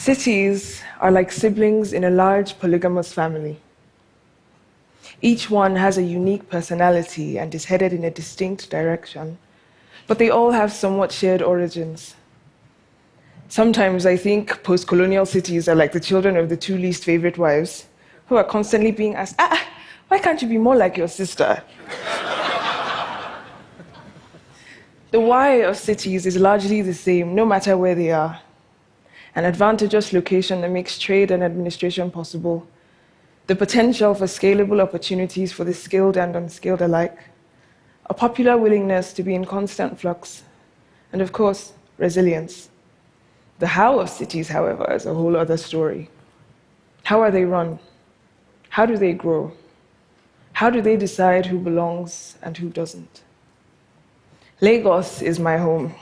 Cities are like siblings in a large polygamous family. Each one has a unique personality and is headed in a distinct direction, but they all have somewhat shared origins. Sometimes I think post-colonial cities are like the children of the two least favorite wives, who are constantly being asked, why can't you be more like your sister? The why of cities is largely the same, no matter where they are. An advantageous location that makes trade and administration possible, the potential for scalable opportunities for the skilled and unskilled alike, a popular willingness to be in constant flux, and of course, resilience. The how of cities, however, is a whole other story. How are they run? How do they grow? How do they decide who belongs and who doesn't? Lagos is my home.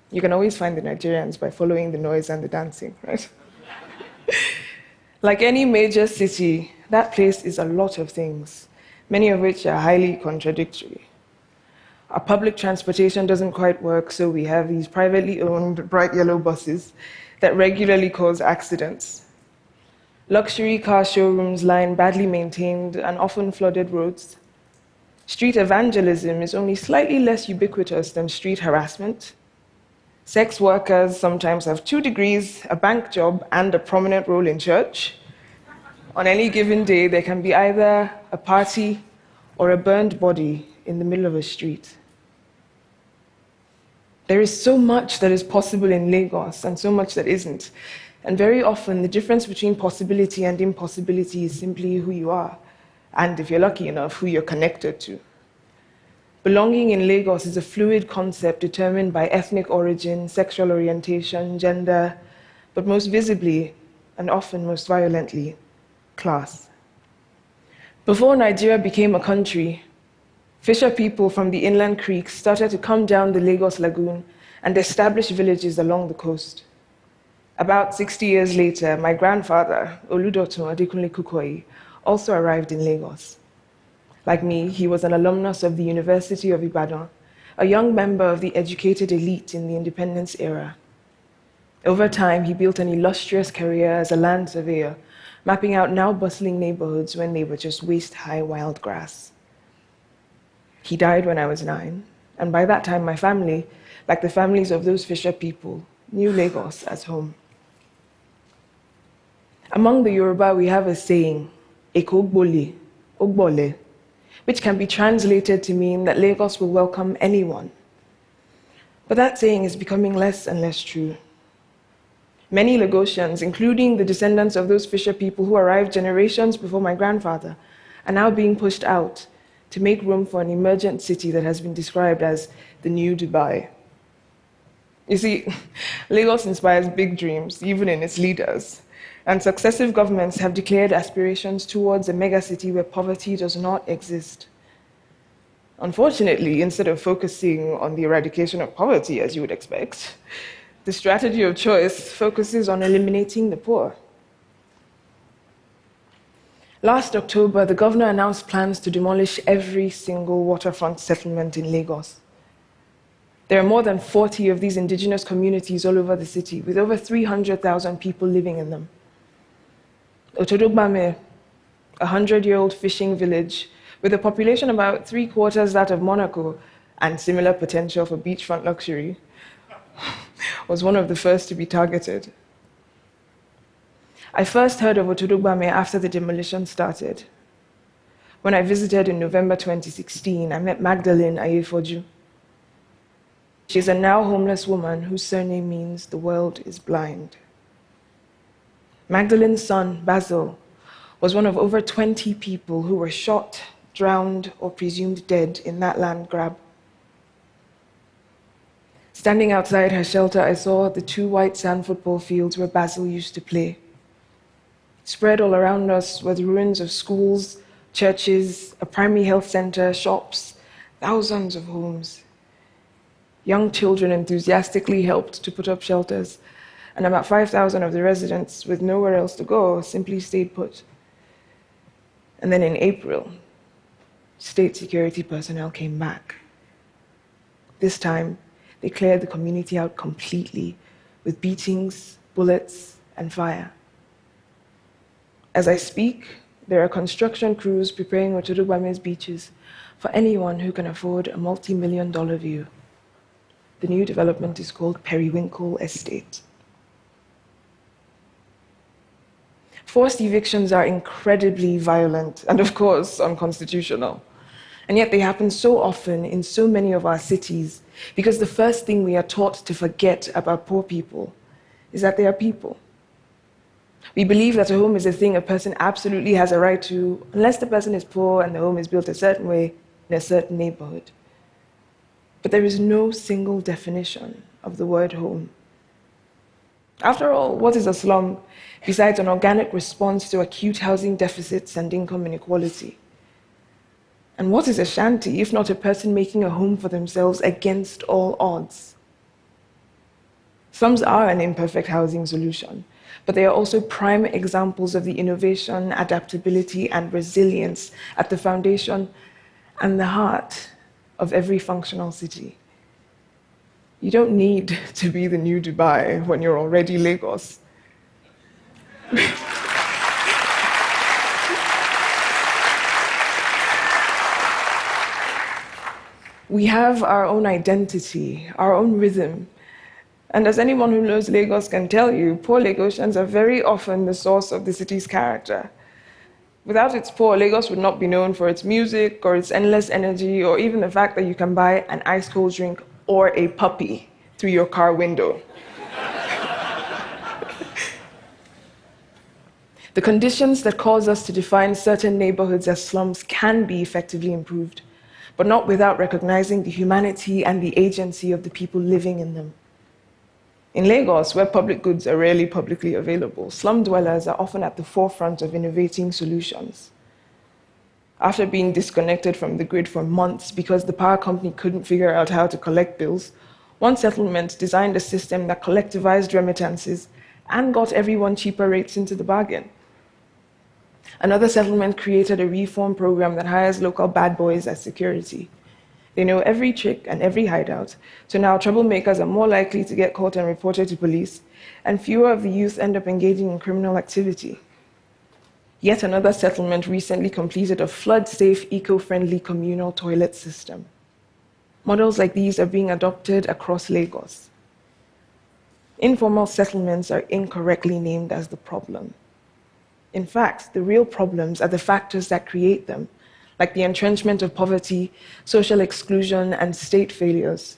You can always find the Nigerians by following the noise and the dancing, right? Like any major city, that place is a lot of things, many of which are highly contradictory. Our public transportation doesn't quite work, so we have these privately owned bright yellow buses that regularly cause accidents. Luxury car showrooms line badly maintained and often flooded roads. Street evangelism is only slightly less ubiquitous than street harassment. Sex workers sometimes have 2 degrees, a bank job, and a prominent role in church. On any given day, there can be either a party or a burned body in the middle of a street. There is so much that is possible in Lagos and so much that isn't. And very often, the difference between possibility and impossibility is simply who you are, and if you're lucky enough, who you're connected to. Belonging in Lagos is a fluid concept determined by ethnic origin, sexual orientation, gender, but most visibly, and often most violently, class. Before Nigeria became a country, fisher people from the inland creeks started to come down the Lagos Lagoon and establish villages along the coast. About 60 years later, my grandfather, Oludotun Adekunle Kukoyi, also arrived in Lagos. Like me, he was an alumnus of the University of Ibadan, a young member of the educated elite in the independence era. Over time, he built an illustrious career as a land surveyor, mapping out now bustling neighborhoods when they were just waist-high wild grass. He died when I was 9, and by that time, my family, like the families of those fisher people, knew Lagos as home. Among the Yoruba, we have a saying, Eko Ogbole, Ogbole, which can be translated to mean that Lagos will welcome anyone. But that saying is becoming less and less true. Many Lagosians, including the descendants of those fisher people who arrived generations before my grandfather, are now being pushed out to make room for an emergent city that has been described as the new Dubai. You see, Lagos inspires big dreams, even in its leaders. And successive governments have declared aspirations towards a megacity where poverty does not exist. Unfortunately, instead of focusing on the eradication of poverty, as you would expect, the strategy of choice focuses on eliminating the poor. Last October, the governor announced plans to demolish every single waterfront settlement in Lagos. There are more than 40 of these indigenous communities all over the city, with over 300,000 people living in them. Otodogbame, a 100-year-old fishing village with a population about 3/4 that of Monaco and similar potential for beachfront luxury, was one of the first to be targeted. I first heard of Otodogbame after the demolition started. When I visited in November 2016, I met Magdalene Ayefoju. She's a now homeless woman whose surname means the world is blind. Magdalene's son, Basil, was one of over 20 people who were shot, drowned, or presumed dead in that land grab. Standing outside her shelter, I saw the 2 white sand football fields where Basil used to play. Spread all around us were the ruins of schools, churches, a primary health center, shops, thousands of homes. Young children enthusiastically helped to put up shelters, and about 5,000 of the residents, with nowhere else to go, simply stayed put. And then in April, state security personnel came back. This time, they cleared the community out completely, with beatings, bullets, and fire. As I speak, there are construction crews preparing Otodogbame's beaches for anyone who can afford a multi-million-dollar view. The new development is called Periwinkle Estate. Forced evictions are incredibly violent and, of course, unconstitutional. And yet they happen so often in so many of our cities because the first thing we are taught to forget about poor people is that they are people. We believe that a home is a thing a person absolutely has a right to, unless the person is poor and the home is built a certain way in a certain neighborhood. But there is no single definition of the word home. After all, what is a slum besides an organic response to acute housing deficits and income inequality? And what is a shanty if not a person making a home for themselves against all odds? Slums are an imperfect housing solution, but they are also prime examples of the innovation, adaptability, and resilience at the foundation and the heart of every functional city. You don't need to be the new Dubai when you're already Lagos. We have our own identity, our own rhythm. And as anyone who knows Lagos can tell you, poor Lagosians are very often the source of the city's character. Without its poor, Lagos would not be known for its music or its endless energy or even the fact that you can buy an ice-cold drink or a puppy through your car window. The conditions that cause us to define certain neighborhoods as slums can be effectively improved, but not without recognizing the humanity and the agency of the people living in them. In Lagos, where public goods are rarely publicly available, slum dwellers are often at the forefront of innovating solutions. After being disconnected from the grid for months because the power company couldn't figure out how to collect bills, one settlement designed a system that collectivized remittances and got everyone cheaper rates into the bargain. Another settlement created a reform program that hires local bad boys as security. They know every trick and every hideout, so now troublemakers are more likely to get caught and reported to police, and fewer of the youth end up engaging in criminal activity. Yet another settlement recently completed a flood-safe, eco-friendly communal toilet system. Models like these are being adopted across Lagos. Informal settlements are incorrectly named as the problem. In fact, the real problems are the factors that create them, like the entrenchment of poverty, social exclusion, and state failures.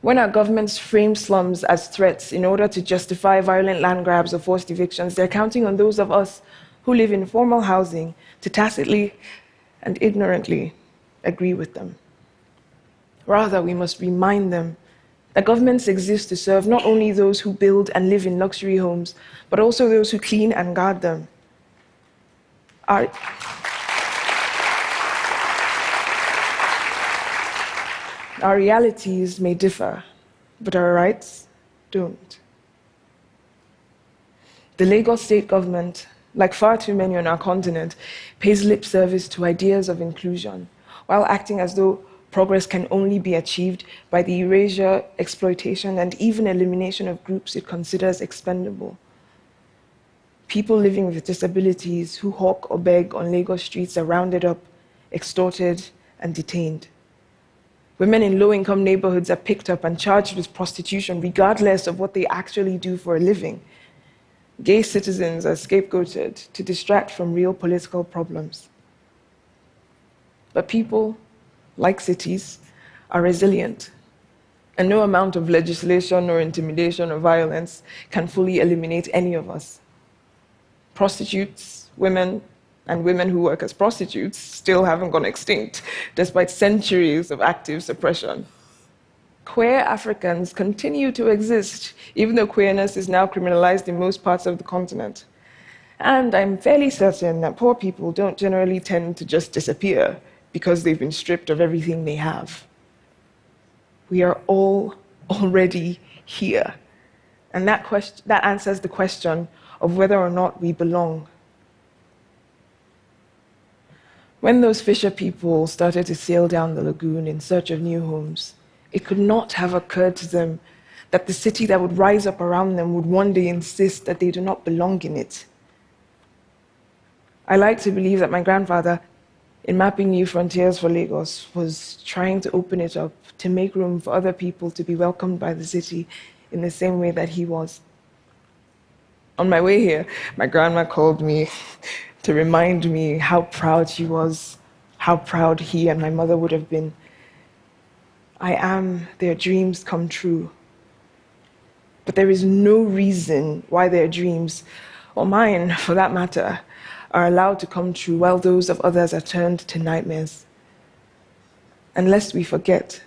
When our governments frame slums as threats in order to justify violent land grabs or forced evictions, they're counting on those of us who live in formal housing to tacitly and ignorantly agree with them. Rather, we must remind them that governments exist to serve not only those who build and live in luxury homes, but also those who clean and guard them. Our realities may differ, but our rights don't. The Lagos state government, like far too many on our continent, pays lip service to ideas of inclusion, while acting as though progress can only be achieved by the erasure, exploitation, and even elimination of groups it considers expendable. People living with disabilities who hawk or beg on Lagos streets are rounded up, extorted, and detained. Women in low-income neighborhoods are picked up and charged with prostitution regardless of what they actually do for a living. Gay citizens are scapegoated to distract from real political problems. But people, like cities, are resilient, and no amount of legislation or intimidation or violence can fully eliminate any of us. Prostitutes, women, and women who work as prostitutes still haven't gone extinct, despite centuries of active suppression. Queer Africans continue to exist, even though queerness is now criminalized in most parts of the continent. And I'm fairly certain that poor people don't generally tend to just disappear because they've been stripped of everything they have. We are all already here. And that answers the question of whether or not we belong. When those fisher people started to sail down the lagoon in search of new homes, it could not have occurred to them that the city that would rise up around them would one day insist that they do not belong in it. I like to believe that my grandfather, in mapping new frontiers for Lagos, was trying to open it up to make room for other people to be welcomed by the city in the same way that he was. On my way here, my grandma called me to remind me how proud she was, how proud he and my mother would have been. I am their dreams come true. But there is no reason why their dreams, or mine for that matter, are allowed to come true while those of others are turned to nightmares. And lest we forget,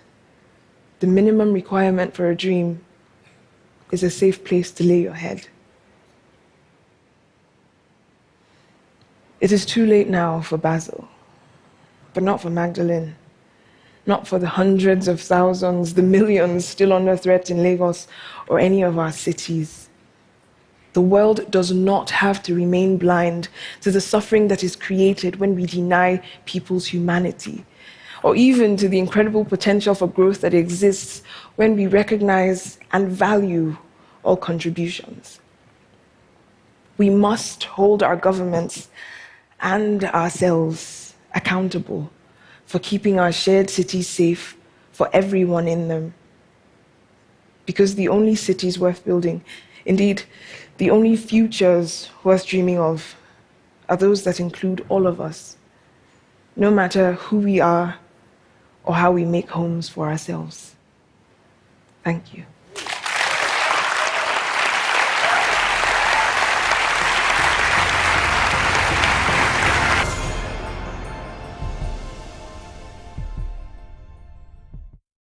the minimum requirement for a dream is a safe place to lay your head. It is too late now for Basil, but not for Magdalene, not for the hundreds of thousands, the millions still under threat in Lagos or any of our cities. The world does not have to remain blind to the suffering that is created when we deny people's humanity, or even to the incredible potential for growth that exists when we recognize and value all contributions. We must hold our governments and ourselves accountable for keeping our shared cities safe for everyone in them. Because the only cities worth building, indeed, the only futures worth dreaming of, are those that include all of us, no matter who we are or how we make homes for ourselves. Thank you.